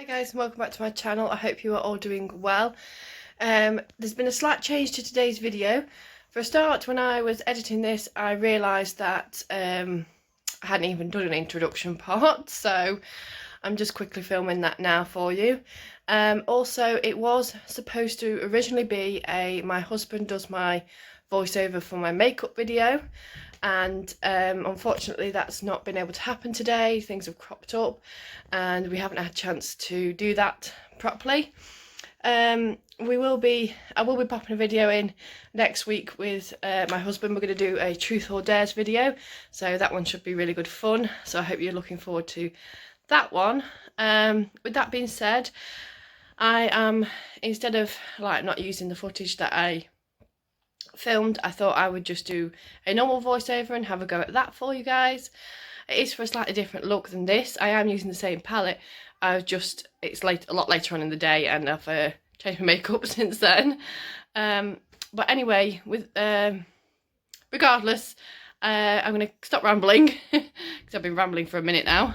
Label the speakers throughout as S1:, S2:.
S1: Hi guys, and welcome back to my channel. I hope you are all doing well. There's been a slight change to today's video. For a start, when I was editing this, I realised that I hadn't even done an introduction part, so I'm just quickly filming that now for you. Also, it was supposed to originally be my husband does my voiceover for my makeup video, and unfortunately that's not been able to happen today. Things have cropped up and we haven't had a chance to do that properly. I will be popping a video in next week with my husband. We're going to do a truth or dares video, so that one should be really good fun, so I hope you're looking forward to that one. With that being said, I am, instead of like not using the footage that I filmed, I thought I would just do a normal voiceover and have a go at that for you guys. It is for a slightly different look than this. I am using the same palette. It's a lot later on in the day, and I've changed my makeup since then. But anyway, regardless, I'm going to stop rambling because I've been rambling for a minute now.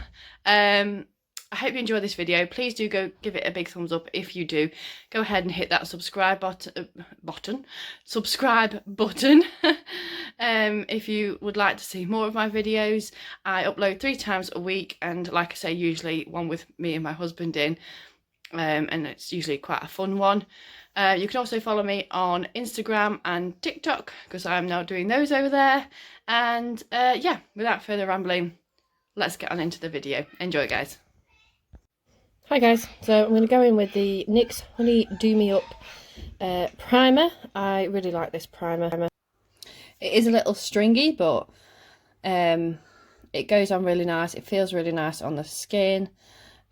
S1: I hope you enjoy this video. Please do go give it a big thumbs up. If you do, go ahead and hit that subscribe button. If you would like to see more of my videos, I upload 3 times a week, and like I say, usually one with me and my husband in, and it's usually quite a fun one. You can also follow me on Instagram and TikTok, because I'm now doing those over there. And yeah, without further rambling, let's get on into the video. Enjoy, guys. Hi guys, so I'm going to go in with the NYX Honey Do Me Up primer. I really like this primer. It is a little stringy, but it goes on really nice. It feels really nice on the skin,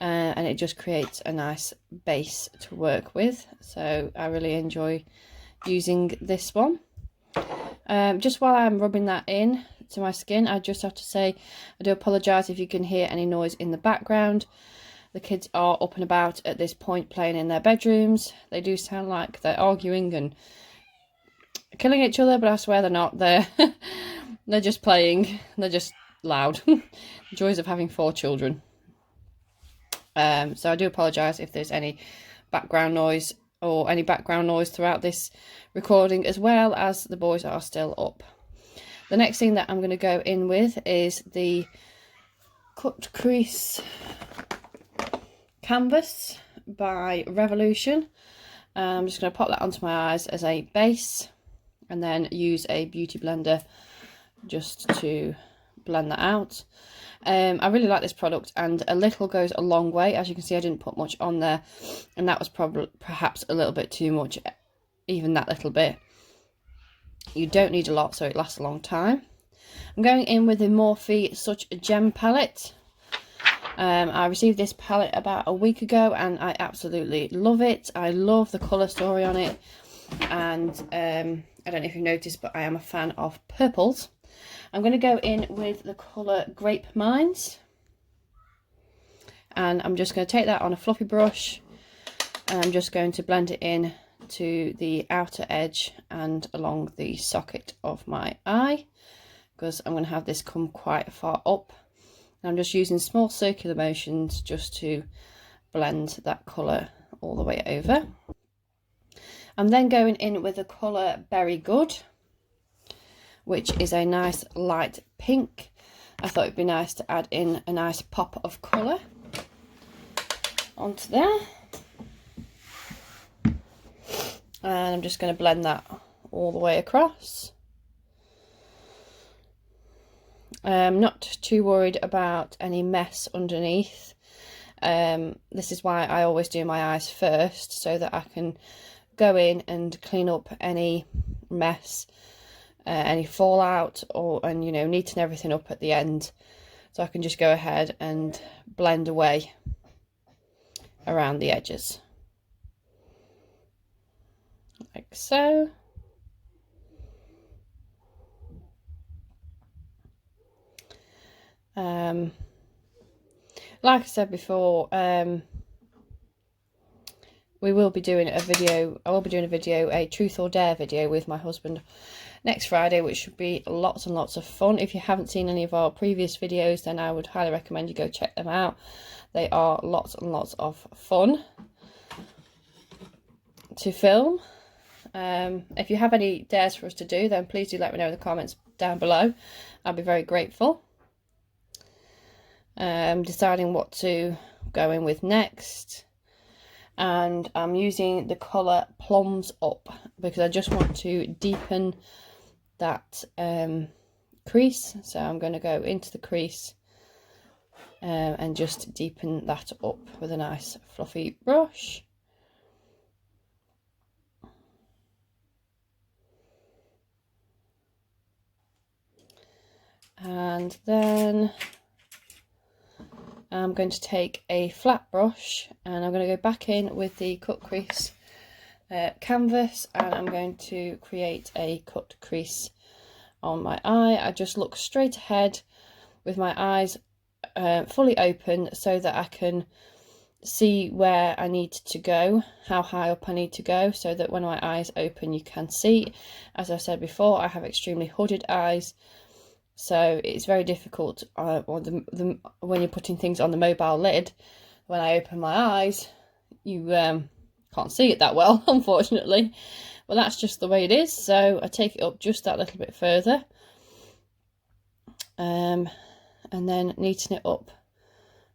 S1: and it just creates a nice base to work with. So I really enjoy using this one. Just while I'm rubbing that in to my skin, I just have to say I do apologise if you can hear any noise in the background. The kids are up and about at this point, playing in their bedrooms. They do sound like they're arguing and killing each other, but I swear they're not. They're just playing. They're just loud. Joys of having 4 children. So I do apologise if there's any background noise or any background noise throughout this recording, as well as the boys are still up. The next thing that I'm going to go in with is the Cut Crease Canvas by Revolution. I'm just going to pop that onto my eyes as a base, and then use a beauty blender just to blend that out. I really like this product, and a little goes a long way. As you can see, I didn't put much on there, and that was perhaps a little bit too much, even that little bit. You don't need a lot, so it lasts a long time. I'm going in with the Morphe Such a Gem palette. I received this palette about a week ago, and I absolutely love it. I love the colour story on it, and I don't know if you've noticed, but I am a fan of purples. I'm going to go in with the colour Grape Mines, and I'm just going to take that on a fluffy brush, and I'm just going to blend it in to the outer edge and along the socket of my eye, because I'm going to have this come quite far up. I'm just using small circular motions just to blend that colour all the way over. I'm then going in with the colour Berry Good, which is a nice light pink. I thought it'd be nice to add in a nice pop of colour onto there. And I'm just going to blend that all the way across. I'm not too worried about any mess underneath. This is why I always do my eyes first, so that I can go in and clean up any mess, any fallout, and you know, neaten everything up at the end, so I can just go ahead and blend away around the edges like so. Like I said before, we will be doing a video. I will be doing a truth or dare video with my husband next Friday, which should be lots and lots of fun. If you haven't seen any of our previous videos, then I would highly recommend you go check them out. They are lots and lots of fun to film. If you have any dares for us to do, then please do let me know in the comments down below. I'll be very grateful. Deciding what to go in with next, and I'm using the colour Plums Up because I just want to deepen that crease. So I'm going to go into the crease and just deepen that up with a nice fluffy brush. And then I'm going to take a flat brush and I'm going to go back in with the cut crease canvas, and I'm going to create a cut crease on my eye. I just look straight ahead with my eyes fully open so that I can see where I need to go, how high up I need to go, so that when my eyes open you can see. As I said before, I have extremely hooded eyes, so it's very difficult when you're putting things on the mobile lid. When I open my eyes, you can't see it that well, unfortunately. Well, that's just the way it is. So I take it up just that little bit further, and then neaten it up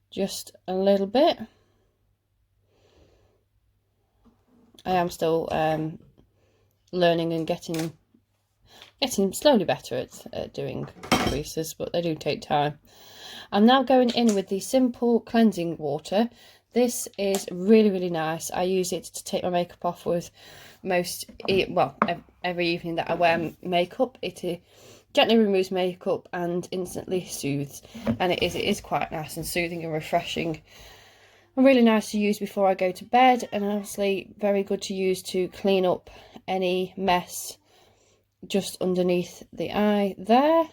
S1: just a little bit. I am still learning and getting slowly better at doing creases, but they do take time. I'm now going in with the simple cleansing water. This is really nice. I use it to take my makeup off with every evening that I wear makeup. It gently removes makeup and instantly soothes, and it is quite nice and soothing and refreshing, and really nice to use before I go to bed, and obviously very good to use to clean up any mess just underneath the eye there,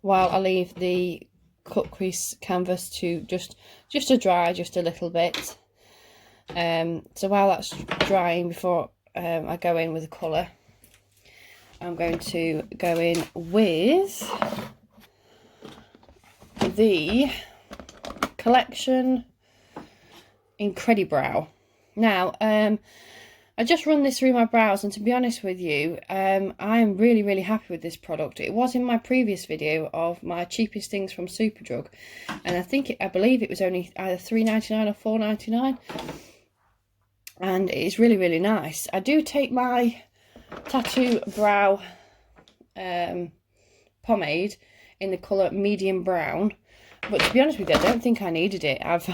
S1: while I leave the cut crease canvas to just to dry just a little bit. So while that's drying, before I go in with the colour, I'm going to go in with the Collection Incredibrow. Now I just run this through my brows, and to be honest with you, I am really happy with this product. It was in my previous video of my cheapest things from Superdrug, and I believe it was only either £3.99 or £4.99, and it's really nice. I do take my Tattoo Brow pomade in the colour Medium Brown, but to be honest with you, I don't think I needed it. I've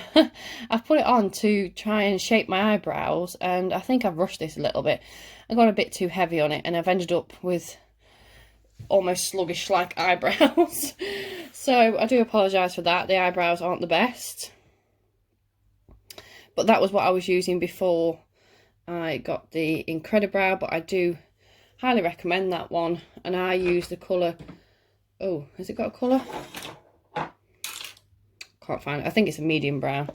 S1: put it on to try and shape my eyebrows, and I think I've rushed this a little bit. I got a bit too heavy on it, and I've ended up with almost sluggish like eyebrows. So I do apologise for that. The eyebrows aren't the best, but that was what I was using before I got the Incredibrow. But I do highly recommend that one, and I use the colour, oh, has it got a colour? Can't find it. I think it's a medium brown.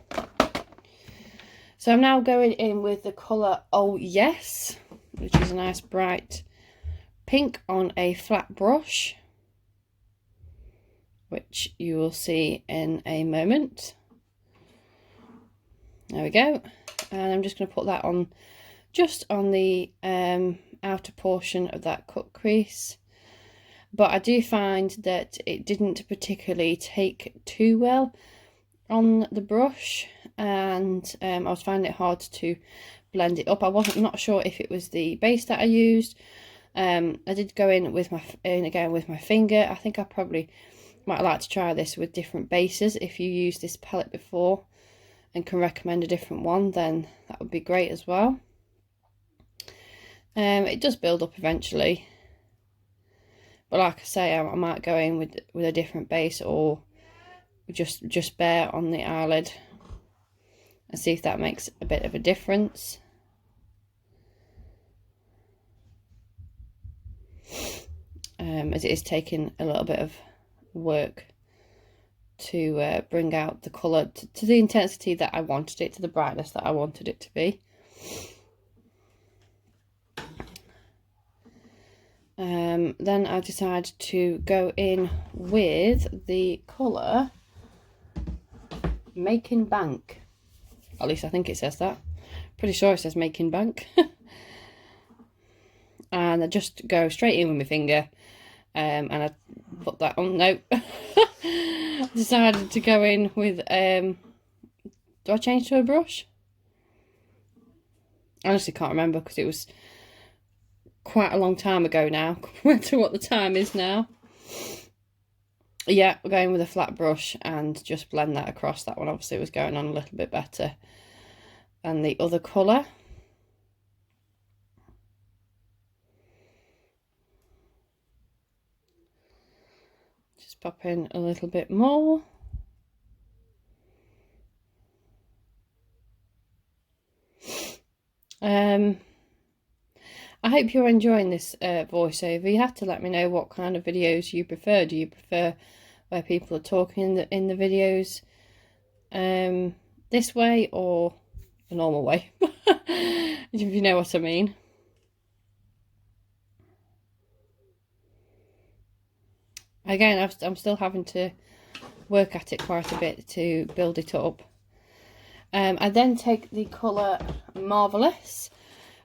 S1: So I'm now going in with the colour Oh Yes, which is a nice bright pink on a flat brush, which you will see in a moment. There we go. And I'm just going to put that on just on the outer portion of that cut crease. But I do find that it didn't particularly take too well on the brush, and I was finding it hard to blend it up. I wasn't not sure if it was the base that I used. I did go in with again with my finger. I think I probably might like to try this with different bases. If you used this palette before and can recommend a different one, then that would be great as well. It does build up eventually, but like I say, I might go in with a different base, or just bare on the eyelid, and see if that makes a bit of a difference. As it is taking a little bit of work to bring out the colour to the intensity that I wanted it, to the brightness that I wanted it to be. Then I decided to go in with the colour Making Bank. At least I think it says that. Pretty sure it says Making Bank. And I just go straight in with my finger, and I put that on. No. Decided to go in with, do I change to a brush? I honestly can't remember because it was quite a long time ago now compared to what the time is now. Yeah, we're going with a flat brush and just blend that across. That one obviously was going on a little bit better than the other colour. Just pop in a little bit more. I hope you're enjoying this voiceover. You have to let me know what kind of videos you prefer. Do you prefer where people are talking in the videos this way or the normal way? If you know what I mean. Again, I'm still having to work at it quite a bit to build it up. I then take the colour Marvelous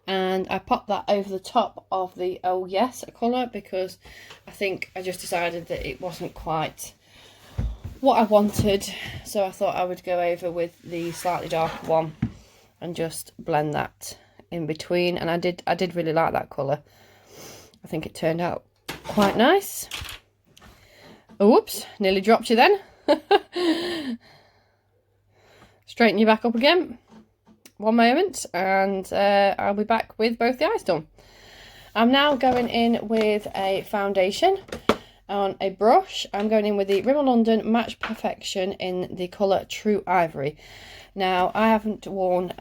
S1: and I pop that over the top of the Oh Yes colour, because I think I just decided that it wasn't quite what I wanted, so I thought I would go over with the slightly darker one and just blend that in between. And I did really like that colour. I think it turned out quite nice. Oh, whoops, nearly dropped you then. Straighten you back up again. One moment, and I'll be back with both the eyes done. I'm now going in with a foundation on a brush. I'm going in with the Rimmel London Match Perfection in the colour True Ivory. Now, I haven't worn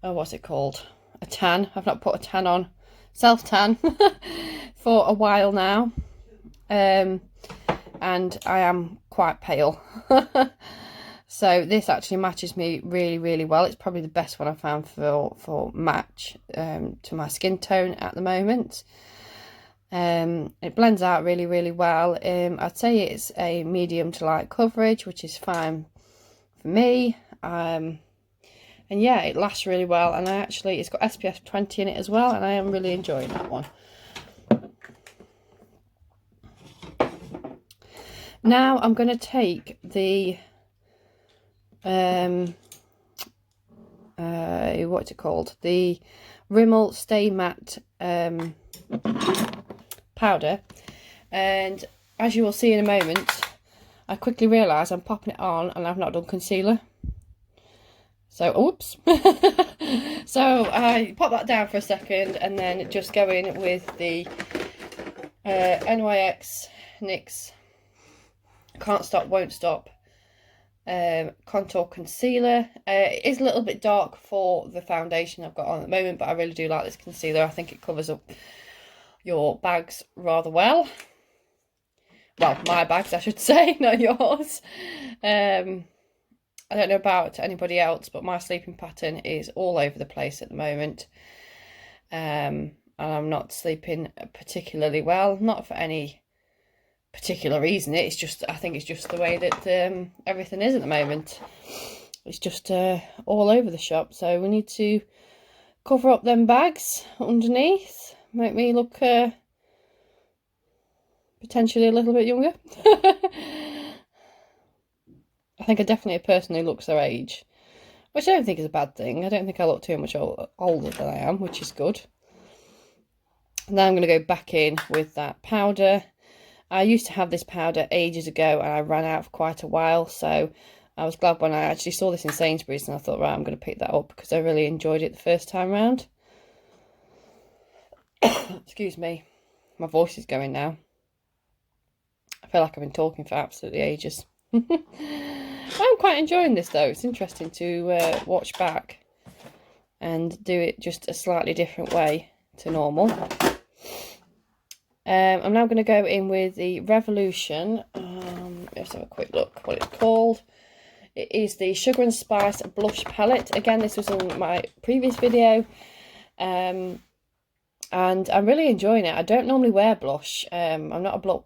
S1: what's it called? A tan. I've not put a tan on, self-tan, for a while now. And I am quite pale. So this actually matches me really, really well. It's probably the best one I've found for match to my skin tone at the moment. It blends out really, really well. I'd say it's a medium to light coverage, which is fine for me. And yeah, it lasts really well. And it's got SPF 20 in it as well, and I am really enjoying that one. Now I'm going to take the what's it called? The Rimmel Stay Matte powder, and as you will see in a moment, I quickly realise I'm popping it on and I've not done concealer. So, oops. So I pop that down for a second and then just go in with the NYX Can't Stop Won't Stop contour concealer. It is a little bit dark for the foundation I've got on at the moment, but I really do like this concealer. I think it covers up your bags rather well. Well, my bags I should say, not yours. I don't know about anybody else, but my sleeping pattern is all over the place at the moment. And I'm not sleeping particularly well, not for any particular reason. It's just, I think it's just the way that everything is at the moment. It's just all over the shop, so we need to cover up them bags underneath, make me look potentially a little bit younger. I think I'm definitely a person who looks their age, which I don't think is a bad thing. I don't think I look too much older than I am, which is good. Now I'm going to go back in with that powder. I used to have this powder ages ago and I ran out for quite a while, so I was glad when I actually saw this in Sainsbury's, and I thought, right, I'm going to pick that up because I really enjoyed it the first time round. Excuse me, my voice is going now. I feel like I've been talking for absolutely ages. I'm quite enjoying this though. It's interesting to watch back and do it just a slightly different way to normal. I'm now going to go in with the Revolution. Let's have a quick look what it's called. It is the Sugar and Spice Blush Palette. Again, this was in my previous video. and I'm really enjoying it. I don't normally wear blush. I'm not put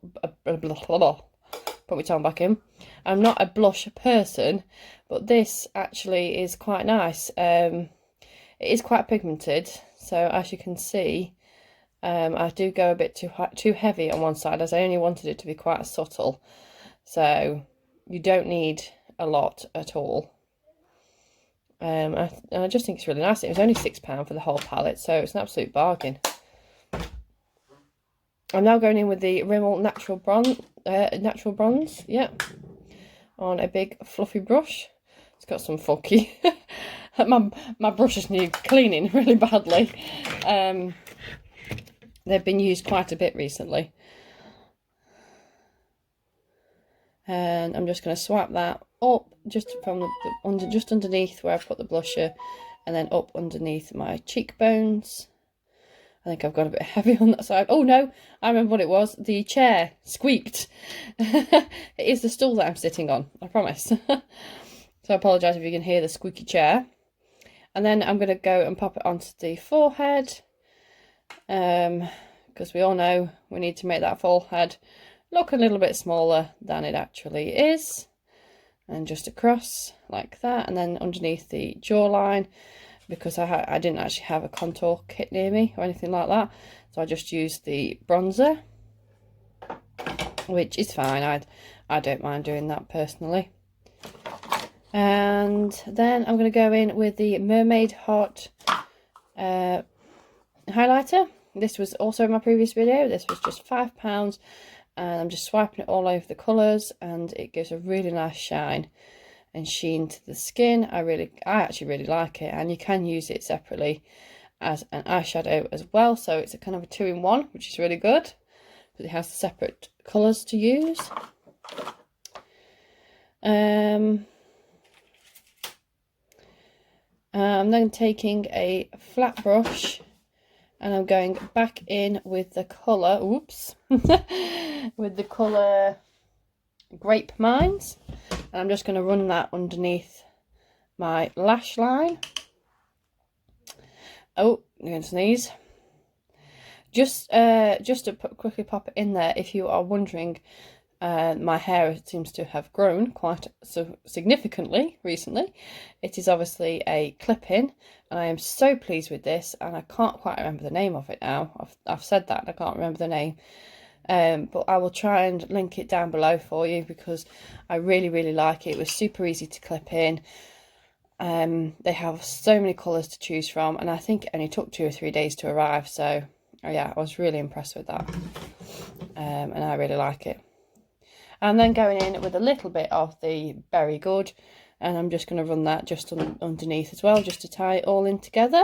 S1: my tongue back in. I'm not a blush person, but this actually is quite nice. It is quite pigmented, so as you can see, I do go a bit too heavy on one side, as I only wanted it to be quite subtle. So you don't need a lot at all. I just think it's really nice. It was only £6 for the whole palette, so it's an absolute bargain. I'm now going in with the Rimmel Natural Bronze, yeah, on a big fluffy brush. It's got some funky. my brushes need cleaning really badly. They've been used quite a bit recently. And I'm just going to swipe that up just from just underneath where I put the blusher, and then up underneath my cheekbones. I think I've got a bit heavy on that side. Oh no, I remember what it was. The chair squeaked. It is the stool that I'm sitting on, I promise. So I apologise if you can hear the squeaky chair. And then I'm going to go and pop it onto the forehead, because we all know we need to make that forehead look a little bit smaller than it actually is. And just across like that, and then underneath the jawline, because I didn't actually have a contour kit near me or anything like that, so I just used the bronzer, which is fine. I don't mind doing that personally. And then I'm going to go in with the Mermaid Heart highlighter. This was also in my previous video. This was just £5, and I'm just swiping it all over the colours, and it gives a really nice shine and sheen to the skin. I actually really like it, and you can use it separately as an eyeshadow as well, so it's a kind of a 2-in-1, which is really good because it has the separate colours to use. I'm then taking a flat brush, and I'm going back in with the colour, with the colour Grape Mines. And I'm just going to run that underneath my lash line. Oh, I'm going to sneeze. Just to quickly pop it in there, if you are wondering, my hair seems to have grown quite so significantly recently. It is obviously a clip-in, and I am so pleased with this, and I can't quite remember the name of it now. I've said that, and I can't remember the name. But I will try and link it down below for you, because I really like it. It was super easy to clip in. They have so many colours to choose from, and I think it only took 2 or 3 days to arrive, so yeah, I was really impressed with that. And I really like it. And then going in with a little bit of the Berry Good, and I'm just going to run that just underneath as well, just to tie it all in together,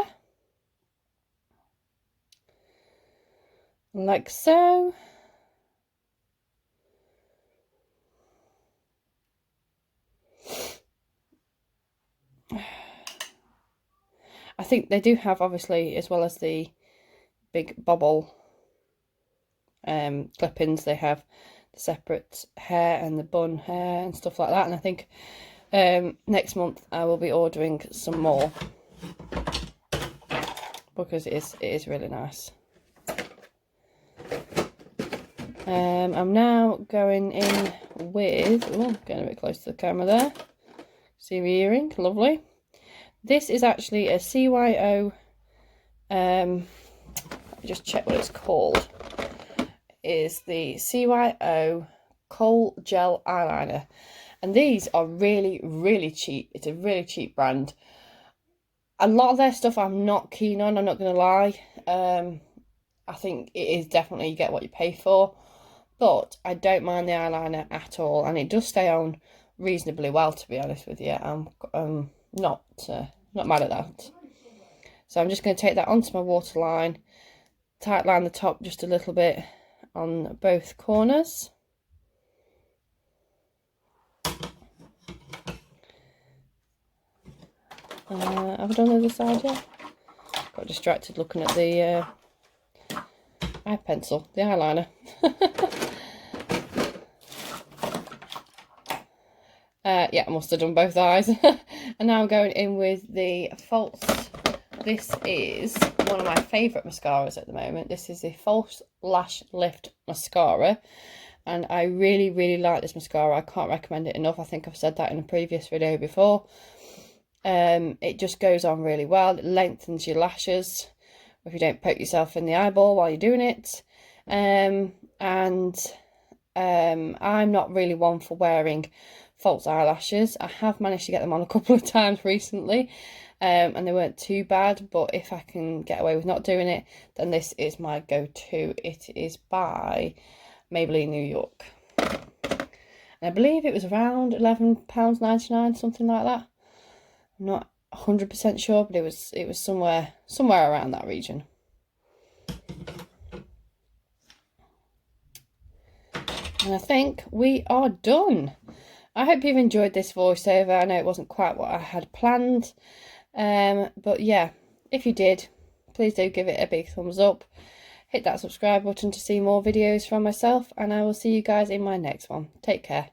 S1: like so. I think they do have, obviously, as well as the big bobble clip-ins, they have the separate hair and the bun hair and stuff like that. And I think next month I will be ordering some more, because it is really nice. I'm now going in with, getting a bit close to the camera there. See my earring, lovely. This is actually a CYO, let me just check what it's called. It is the CYO Kohl Gel Eyeliner. And these are really cheap. It's a really cheap brand. A lot of their stuff I'm not keen on, I'm not going to lie. I think it is definitely, you get what you pay for. But I don't mind the eyeliner at all. And it does stay on reasonably well, to be honest with you. I'm not mad at that. So I'm just going to take that onto my waterline, tight line the top just a little bit on both corners. Have I done the other side yet? Got distracted looking at the eye pencil, the eyeliner. Yeah, I must have done both eyes. And now I'm going in with the false This is one of my favourite mascaras at the moment. This is the False Lash Lift Mascara. And I really, really like this mascara. I can't recommend it enough. I think I've said that in a previous video before. It just goes on really well. It lengthens your lashes if you don't poke yourself in the eyeball while you're doing it. I'm not really one for wearing false eyelashes. I have managed to get them on a couple of times recently, and they weren't too bad, but if I can get away with not doing it, then this is my go-to. It is by Maybelline New York, and I believe it was around £11.99, something like that. I'm not 100% sure, but it was somewhere around that region. And I think we are done. I hope you've enjoyed this voiceover. I know it wasn't quite what I had planned, but yeah, if you did, please do give it a big thumbs up. Hit that subscribe button to see more videos from myself, and I will see you guys in my next one. Take care.